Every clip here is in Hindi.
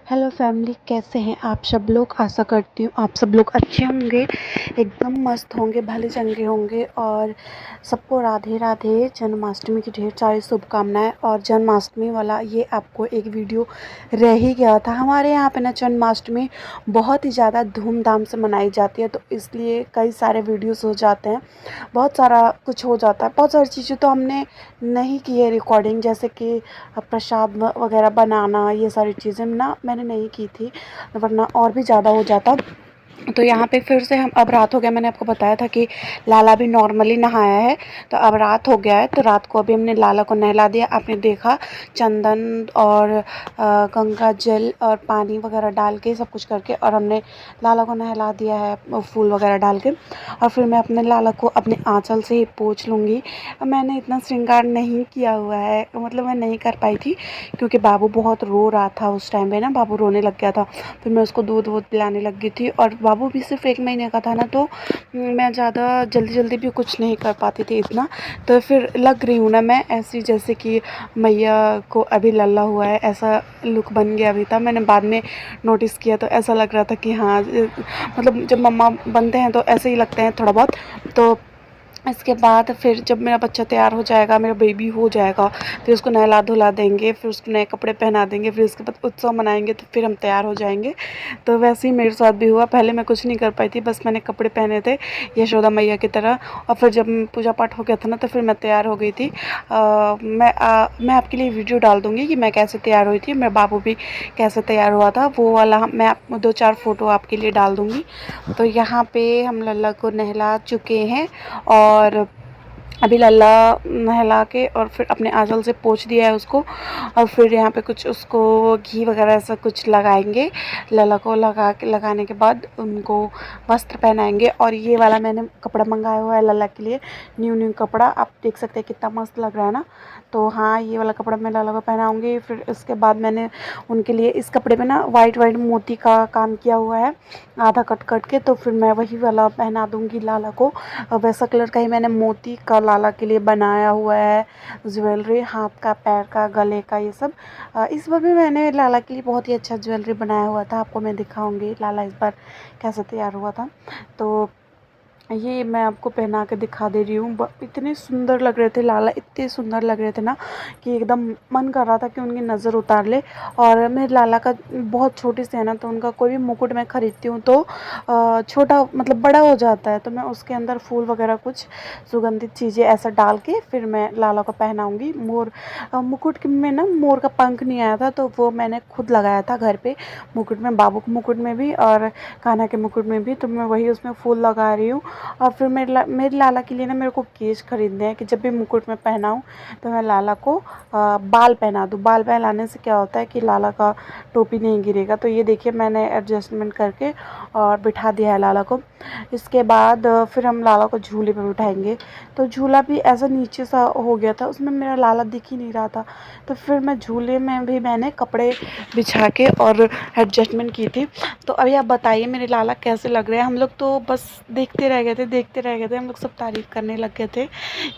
हेलो फैमिली, कैसे हैं आप सब लोग। आशा करती हूँ आप सब लोग अच्छे होंगे, एकदम मस्त होंगे, भले चंगे होंगे। और सबको राधे राधे। जन्माष्टमी की ढेर सारी शुभकामनाएं। और जन्माष्टमी वाला ये आपको एक वीडियो रह ही गया था। हमारे यहाँ पे ना जन्माष्टमी बहुत ही ज़्यादा धूमधाम से मनाई जाती है, तो इसलिए कई सारे वीडियोस हो जाते हैं, बहुत सारा कुछ हो जाता है। बहुत सारी चीज़ें तो हमने नहीं की है रिकॉर्डिंग, जैसे कि प्रसाद वगैरह बनाना, ये सारी चीज़ें ना मैंने नहीं की थी, वरना और भी ज़्यादा हो जाता। तो यहाँ पे फिर से हम अब रात हो गया। मैंने आपको बताया था कि लाला भी नॉर्मली नहाया है, तो अब रात हो गया है। तो रात को अभी हमने लाला को नहला दिया। आपने देखा चंदन और गंगा जल और पानी वगैरह डाल के सब कुछ करके, और हमने लाला को नहला दिया है फूल वगैरह डाल के। और फिर मैं अपने लाला को अपने आंचल से ही पोंछ लूँगी। मैंने इतना श्रृंगार नहीं किया हुआ है, मतलब मैं नहीं कर पाई थी क्योंकि बाबू बहुत रो रहा था उस टाइम पे ना, बाबू रोने लग गया था। फिर मैं उसको दूध वूध पिलाने लग गई थी, और बाबू भी सिर्फ 1 महीने का था ना, तो मैं ज़्यादा जल्दी जल्दी भी कुछ नहीं कर पाती थी इतना। तो फिर लग रही हूँ ना मैं ऐसी, जैसे कि मैया को अभी लल्ला हुआ है, ऐसा लुक बन गया अभी था। मैंने बाद में नोटिस किया तो ऐसा लग रहा था कि हाँ, मतलब जब मम्मा बनते हैं तो ऐसे ही लगते हैं थोड़ा बहुत। तो इसके बाद फिर जब मेरा बच्चा तैयार हो जाएगा, मेरा बेबी हो जाएगा, फिर उसको नहला धुला देंगे, फिर उसको नए कपड़े पहना देंगे, फिर उसके बाद उत्सव मनाएंगे, तो फिर हम तैयार हो जाएंगे। तो वैसे ही मेरे साथ भी हुआ। पहले मैं कुछ नहीं कर पाई थी, बस मैंने कपड़े पहने थे यशोदा मैया की तरह। और फिर जब पूजा पाठ हो गया था ना, तो फिर मैं तैयार हो गई थी। मैं आपके लिए वीडियो डाल दूँगी कि मैं कैसे तैयार हुई थी, मेरा बाबू भी कैसे तैयार हुआ था, वो वाला मैं 2-4 फ़ोटो आपके लिए डाल दूँगी। तो यहाँ पे हम लल्ला को नहला चुके हैं, और अभी लल्ला नहला के और फिर अपने आंचल से पोंछ दिया है उसको। और फिर यहाँ पे कुछ उसको घी वगैरह ऐसा कुछ लगाएंगे लल्ला को। लगाने के बाद उनको वस्त्र पहनाएंगे। और ये वाला मैंने कपड़ा मंगाया हुआ है लल्ला के लिए, न्यू कपड़ा। आप देख सकते हैं कितना मस्त लग रहा है ना। तो हाँ, ये वाला कपड़ा मैं लल्ला को पहनाऊँगी। फिर इसके बाद मैंने उनके लिए इस कपड़े में ना वाइट मोती का काम किया हुआ है, आधा कट के। तो फिर मैं वही वाला पहना दूँगी लाला को। वैसा कलर का ही मैंने मोती का लाला के लिए बनाया हुआ है ज्वेलरी, हाथ का, पैर का, गले का, ये सब। इस बार भी मैंने लाला के लिए बहुत ही अच्छा ज्वेलरी बनाया हुआ था, आपको मैं दिखाऊंगी लाला इस बार कैसे तैयार हुआ था। तो ये मैं आपको पहना के दिखा दे रही हूँ। इतने सुंदर लग रहे थे लाला, इतने सुंदर लग रहे थे ना कि एकदम मन कर रहा था कि उनकी नज़र उतार ले। और मेरे लाला का बहुत छोटे से है ना, तो उनका कोई भी मुकुट मैं ख़रीदती हूँ तो छोटा, मतलब बड़ा हो जाता है। तो मैं उसके अंदर फूल वगैरह कुछ सुगंधित चीज़ें ऐसा डाल के फिर मैं लाला को पहनाऊँगी। मुकुट में ना मोर का पंख नहीं आया था, तो वो मैंने खुद लगाया था घर पे मुकुट में, बाबू के मुकुट में भी और कान्हा के मुकुट में भी। तो मैं वही उसमें फूल लगा रही हूँ। और फिर मेरे लाला के लिए ना मेरे को केश खरीदने हैं कि जब भी मुकुट में पहनाऊँ तो मैं लाला को बाल पहना दूँ। बाल पहनाने से क्या होता है कि लाला का टोपी नहीं गिरेगा। तो ये देखिए मैंने एडजस्टमेंट करके और बिठा दिया है लाला को। इसके बाद फिर हम लाला को झूले पर बिठाएंगे। तो झूला भी ऐसा नीचे सा हो गया था, उसमें मेरा लाला दिख ही नहीं रहा था। तो फिर मैं झूले में भी मैंने कपड़े बिछा के और एडजस्टमेंट की थी। तो अभी आप बताइए मेरे लाला कैसे लग रहे हैं। हम लोग तो बस देखते रह गए थे, हम लोग सब तारीफ़ करने लग गए थे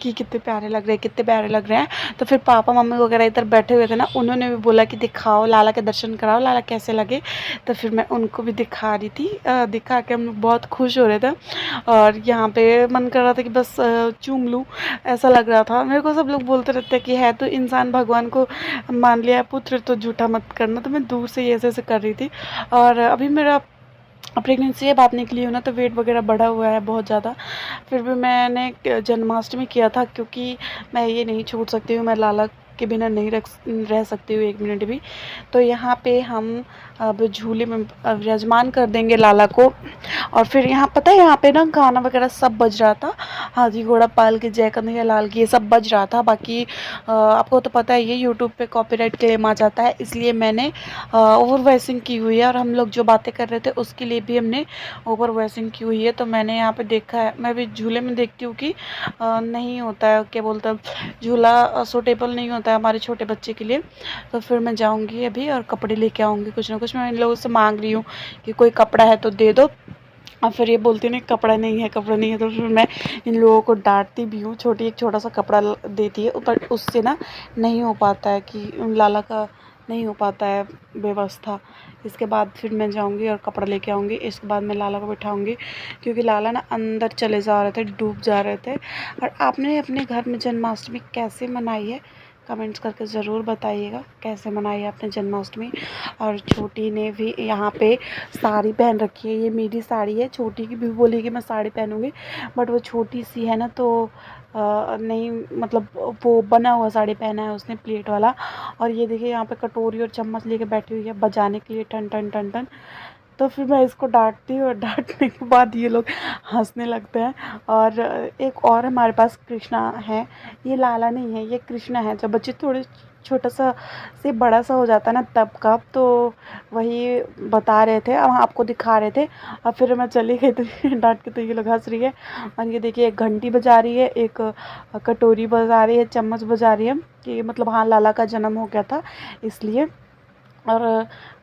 कि कितने प्यारे लग रहे हैं, कितने प्यारे लग रहे हैं। तो फिर पापा मम्मी वगैरह इधर बैठे हुए थे ना, उन्होंने भी बोला कि दिखाओ लाला के दर्शन कराओ, लाला कैसे लगे। तो फिर मैं उनको भी दिखा रही थी, दिखा के हम लोग बहुत खुश हो रहे थे। और यहाँ पे मन कर रहा था कि बस चूम लूँ, ऐसा लग रहा था मेरे को। सब लोग बोलते रहते हैं कि है तो इंसान भगवान को मान लिया पुत्र, तो झूठा मत करना। तो मैं दूर से ऐसे ऐसे कर रही थी। और अभी मेरा प्रेगनेंसी है, बात निकली हो ना, तो वेट वगैरह बढ़ा हुआ है बहुत ज़्यादा। फिर भी मैंने जन्माष्टमी किया था, क्योंकि मैं ये नहीं छोड़ सकती हूँ, मैं लाला के बिना नहीं रह सकती हूँ 1 मिनट भी। तो यहाँ पे हम अब झूले में विराजमान कर देंगे लाला को। और फिर यहाँ पता है, यहाँ पे ना गाना वगैरह सब बज रहा था, हाथी घोड़ा पाल के जय कन्हैया लाल की, ये सब बज रहा था। बाकी आपको तो पता है ये यूट्यूब पे कॉपीराइट क्लेम आ जाता है, इसलिए मैंने ओवर वॉइसिंग की हुई है। और हम लोग जो बातें कर रहे थे उसके लिए भी हमने ओवर वॉइसिंग की हुई है। तो मैंने यहाँ पे देखा है, मैं भी झूले में देखती हूँ कि नहीं होता है, क्या बोलते हैं, झूला सूटेबल नहीं होता है हमारे छोटे बच्चे के लिए। तो फिर मैं जाऊँगी अभी और कपड़े लेके आऊँगी कुछ ना कुछ। मैं इन लोगों से मांग रही हूँ कि कोई कपड़ा है तो दे दो। और फिर ये बोलती नहीं कपड़ा नहीं है, कपड़ा नहीं है। तो फिर मैं इन लोगों को डांटती भी हूँ, एक छोटा सा कपड़ा देती है, पर उससे ना नहीं हो पाता है कि लाला का नहीं हो पाता है व्यवस्था। इसके बाद फिर मैं जाऊंगी और कपड़ा लेके आऊँगी। इसके बाद मैं लाला को बिठाऊंगी, क्योंकि लाला ना अंदर चले जा रहे थे, डूब जा रहे थे। और आपने अपने घर में जन्माष्टमी कैसे मनाई है, कमेंट्स करके ज़रूर बताइएगा कैसे मनाई है आपने जन्माष्टमी। और छोटी ने भी यहाँ पे साड़ी पहन रखी है, ये मेरी साड़ी है। छोटी की भी बोली कि मैं साड़ी पहनूंगी, बट वो छोटी सी है ना, तो नहीं, मतलब वो बना हुआ साड़ी पहना है उसने, प्लेट वाला। और ये देखिए यहाँ पे कटोरी और चम्मच लेके बैठी हुई है बजाने के लिए, टन टन टन टन। तो फिर मैं इसको डांटती हूँ, और डांटने के बाद ये लोग हंसने लगते हैं। और एक और हमारे पास कृष्णा है, ये लाला नहीं है, ये कृष्णा है। जब बच्चे थोड़े छोटा सा से बड़ा सा हो जाता है ना, तब का तो वही बता रहे थे, अब आपको दिखा रहे थे। और फिर मैं चली गई तो डांट के, तो ये लोग हंस रही है। और ये देखिए, एक घंटी बजा रही है, एक कटोरी बजा रही है, चम्मच बजा रही है, कि मतलब हाँ लाला का जन्म हो गया था इसलिए। और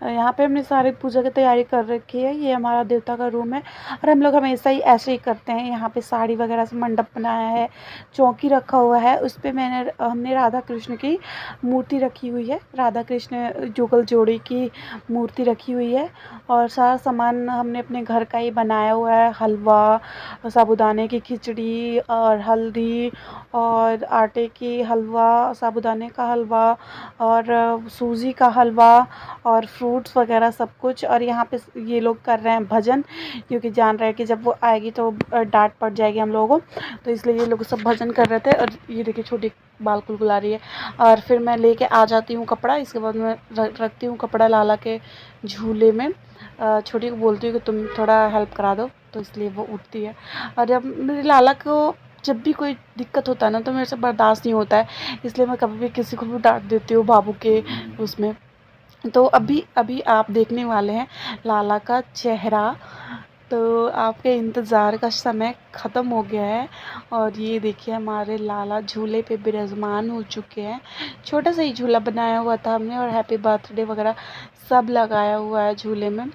यहाँ पे हमने सारी पूजा की तैयारी कर रखी है। ये हमारा देवता का रूम है, और हम लोग हमेशा ही ऐसे ही करते हैं। यहाँ पे साड़ी वगैरह से मंडप बनाया है, चौकी रखा हुआ है, उस पर हमने राधा कृष्ण की मूर्ति रखी हुई है, राधा कृष्ण जुगल जोड़ी की मूर्ति रखी हुई है। और सारा सामान हमने अपने घर का ही बनाया हुआ है, हलवा, साबूदाने की खिचड़ी, और हल्दी, और आटे की हलवा, साबूदाने का हलवा, और सूजी का हलवा, और फ्रूट्स वगैरह सब कुछ। और यहाँ पे ये लोग कर रहे हैं भजन, क्योंकि जान रहे हैं कि जब वो आएगी तो डांट पड़ जाएगी हम लोगों को, तो इसलिए ये लोग सब भजन कर रहे थे। और ये देखिए छोटी बाल कुलकुला रही है। और फिर मैं लेके आ जाती हूँ कपड़ा, इसके बाद मैं रखती हूँ कपड़ा लाला के झूले में। छोटी को बोलती हूँ कि तुम थोड़ा हेल्प करा दो, तो इसलिए वो उठती है। और जब मेरे लाला को जब भी कोई दिक्कत होता है ना, तो मेरे से बर्दाश्त नहीं होता है, इसलिए मैं कभी भी किसी को भी डांट देती हूँ बाबू के उसमें। तो अभी अभी आप देखने वाले हैं लाला का चेहरा। तो आपके इंतज़ार का समय ख़त्म हो गया है, और ये देखिए हमारे लाला झूले पे विराजमान हो चुके हैं। छोटा सा ही झूला बनाया हुआ था हमने, और हैप्पी बर्थडे वगैरह सब लगाया हुआ है झूले में।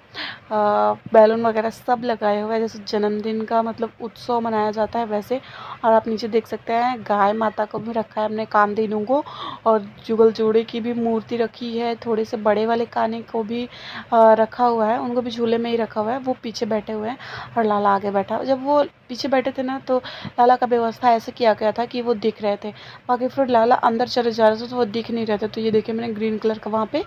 बैलून वगैरह सब लगाया हुआ है, जैसे जन्मदिन का मतलब उत्सव मनाया जाता है वैसे। और आप नीचे देख सकते हैं गाय माता को भी रखा है हमने, कामधेनु को। और जुगल जोड़े की भी मूर्ति रखी है, थोड़े से बड़े वाले काने को भी रखा हुआ है, उनको भी झूले में ही रखा हुआ है। वो पीछे बैठे हुए हैं, और लाला आगे बैठा है। जब वो पीछे बैठे थे ना, तो लाला का व्यवस्था ऐसे किया गया था कि वो दिख रहे थे, बाकी फिर लाला अंदर चले जा रहे थे तो वो दिख नहीं रहे थे। तो ये देखिए मैंने ग्रीन कलर का वहाँ पे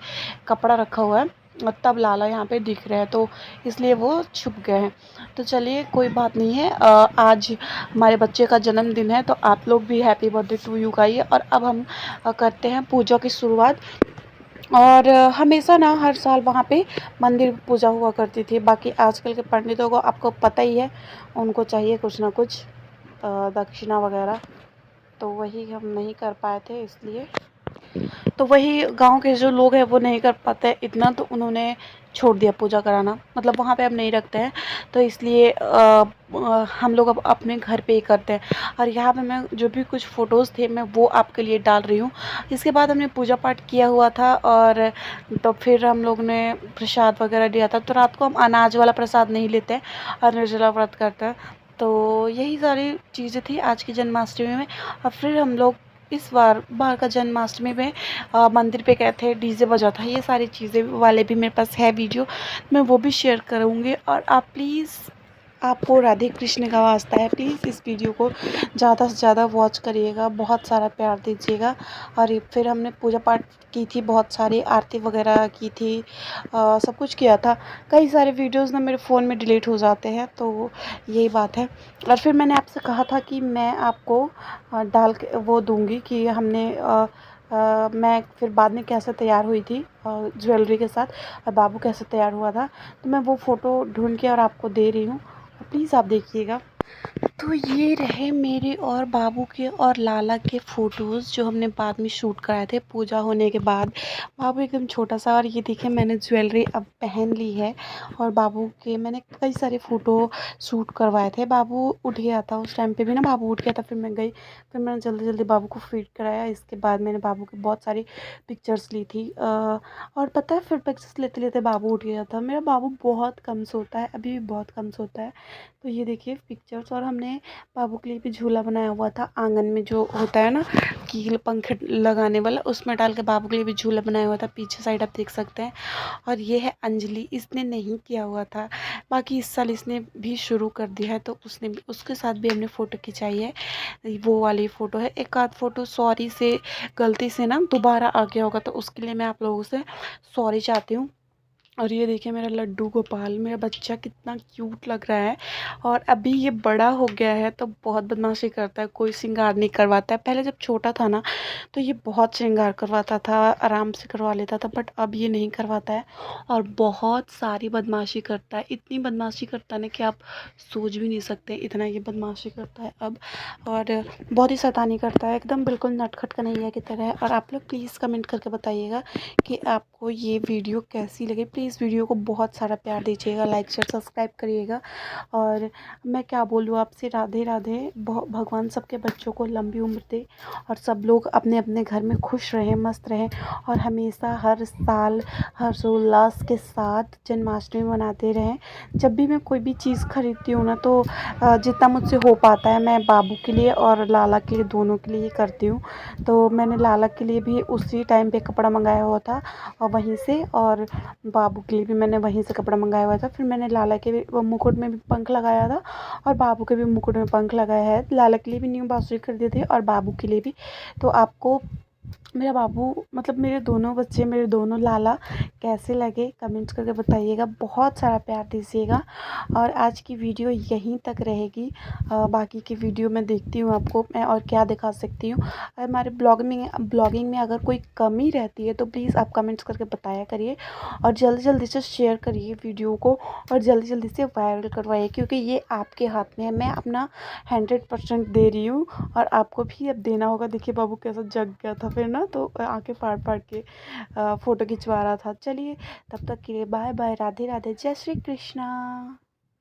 कपड़ा रखा हुआ है, और तब लाला यहाँ पे दिख रहे हैं, तो इसलिए वो छुप गए हैं। तो चलिए कोई बात नहीं है, आज हमारे बच्चे का जन्मदिन है, तो आप लोग भी हैप्पी बर्थडे टू यू गाइए। और अब हम करते हैं पूजा की शुरुआत। और हमेशा ना हर साल वहाँ पे मंदिर में पूजा हुआ करती थी। बाकी आजकल के पंडितों को आपको पता ही है, उनको चाहिए कुछ ना कुछ दक्षिणा वगैरह, तो वही हम नहीं कर पाए थे इसलिए। तो वही गांव के जो लोग हैं वो नहीं कर पाते इतना, तो उन्होंने छोड़ दिया पूजा कराना, मतलब वहाँ पे अब नहीं रखते हैं। तो इसलिए हम लोग अब अपने घर पे ही करते हैं। और यहाँ पे मैं जो भी कुछ फ़ोटोज़ थे मैं वो आपके लिए डाल रही हूँ। इसके बाद हमने पूजा पाठ किया हुआ था, और तो फिर हम लोग ने प्रसाद वगैरह दिया था। तो रात को हम अनाज वाला प्रसाद नहीं लेते हैं, और निर्जला व्रत करते हैं। तो यही सारी चीज़ें थी आज की जन्माष्टमी में। और फिर हम लोग इस बार का जन्माष्टमी में मंदिर पे गए थे, डीजे बजा था, ये सारी चीज़ें वाले भी मेरे पास है वीडियो, मैं वो भी शेयर करूँगी। और आप प्लीज़, आपको राधे कृष्ण का वास्ता है, प्लीज़ इस वीडियो को ज़्यादा से ज़्यादा वॉच करिएगा, बहुत सारा प्यार दीजिएगा। और फिर हमने पूजा पाठ की थी, बहुत सारी आरती वगैरह की थी, सब कुछ किया था। कई सारे वीडियोज़ ना मेरे फ़ोन में डिलीट हो जाते हैं, तो यही बात है। और फिर मैंने आपसे कहा था कि मैं आपको डाल के वो दूँगी कि हमने मैं फिर बाद में कैसे तैयार हुई थी ज्वेलरी के साथ, और बाबू कैसे तैयार हुआ था। तो मैं वो फ़ोटो ढूंढ के और आपको दे रही हूँ, प्लीज़ आप देखिएगा। तो ये रहे मेरे और बाबू के और लाला के फ़ोटोज़, जो हमने बाद में शूट कराए थे पूजा होने के बाद। बाबू एकदम छोटा सा, और ये देखिए मैंने ज्वेलरी अब पहन ली है। और बाबू के मैंने कई सारे फ़ोटो शूट करवाए थे। बाबू उठ गया था उस टाइम पे भी ना, बाबू उठ गया था, फिर मैं गई, फिर मैंने जल्दी जल्दी बाबू को फीड कराया। इसके बाद मैंने बाबू की बहुत सारी पिक्चर्स ली थी, और पता है फिर पिक्चर्स लेते लेते बाबू उठ गया था। मेरा बाबू बहुत कम सोता है, अभी भी बहुत कम सोता है। तो ये देखिए पिक्चर पिक्चर्स। और हमने बाबू के लिए भी झूला बनाया हुआ था आंगन में, जो होता है ना कील पंखे लगाने वाला, उसमें डाल के बाबू के लिए भी झूला बनाया हुआ था। पीछे साइड आप देख सकते हैं। और ये है अंजलि, इसने नहीं किया हुआ था, बाकी इस साल इसने भी शुरू कर दिया है, तो उसने भी, उसके साथ भी हमने फ़ोटो खिंचाई है। वो वाली फ़ोटो है। एक आध फ़ोटो सॉरी से गलती से ना दोबारा आ गया होगा, तो उसके लिए मैं आप लोगों से सॉरी चाहती हूँ। और ये देखिए मेरा लड्डू गोपाल, मेरा बच्चा कितना क्यूट लग रहा है। और अभी ये बड़ा हो गया है तो बहुत बदमाशी करता है, कोई श्रृंगार नहीं करवाता है। पहले जब छोटा था ना तो ये बहुत श्रृंगार करवाता था, आराम से करवा लेता था, बट अब ये नहीं करवाता है और बहुत सारी बदमाशी करता है। इतनी बदमाशी करता है ना कि आप सोच भी नहीं सकते, इतना ये बदमाशी करता है अब। और बहुत ही शैतानी करता है, एकदम बिल्कुल नटखट कन्हैया की तरह है। और आप लोग प्लीज़ कमेंट करके बताइएगा कि आपको ये वीडियो कैसी लगी। प्लीज़ वीडियो को बहुत सारा प्यार दीजिएगा, लाइक शेयर सब्सक्राइब करिएगा। और मैं क्या बोलूँ आपसे, राधे राधे। भगवान सबके बच्चों को लंबी उम्र दे और सब लोग अपने अपने घर में खुश रहें, मस्त रहें और हमेशा हर साल हर्षोल्लास के साथ जन्माष्टमी मनाते रहें। जब भी मैं कोई भी चीज़ खरीदती हूँ ना तो जितना मुझसे हो पाता है मैं बाबू के लिए और लाला के लिए, दोनों के लिए करती हूँ। तो मैंने लाला के लिए भी उसी टाइम पे कपड़ा मंगाया हुआ था और वहीं से, और बाबू के लिए भी मैंने वहीं से कपड़ा मंगाया हुआ था। फिर मैंने लाला के भी मुकुट में भी पंख लगाया था और बाबू के भी मुकुट में पंख लगाया है। लाला के लिए भी न्यू बांसुरी खरीदे थे और बाबू के लिए भी। तो आपको मेरा बाबू, मतलब मेरे दोनों बच्चे, मेरे दोनों लाला कैसे लगे कमेंट्स करके बताइएगा। बहुत सारा प्यार दीजिएगा। और आज की वीडियो यहीं तक रहेगी। बाकी की वीडियो मैं देखती हूँ आपको मैं और क्या दिखा सकती हूँ। हमारे ब्लॉगिंग में अगर कोई कमी रहती है तो प्लीज़ आप कमेंट्स करके बताया करिए और जल्दी जल्दी से शेयर करिए वीडियो को और जल्दी जल्दी से वायरल करवाइए, क्योंकि ये आपके हाथ में है। मैं अपना 100% दे रही हूँ और आपको भी अब देना होगा। देखिए बाबू कैसा जग गया था फिर ना, तो आंखें फाड़ फाड़ के फ़ोटो खिंचवा रहा था। चलिए तब तक के लिए बाय बाय, राधे राधे, जय श्री कृष्णा।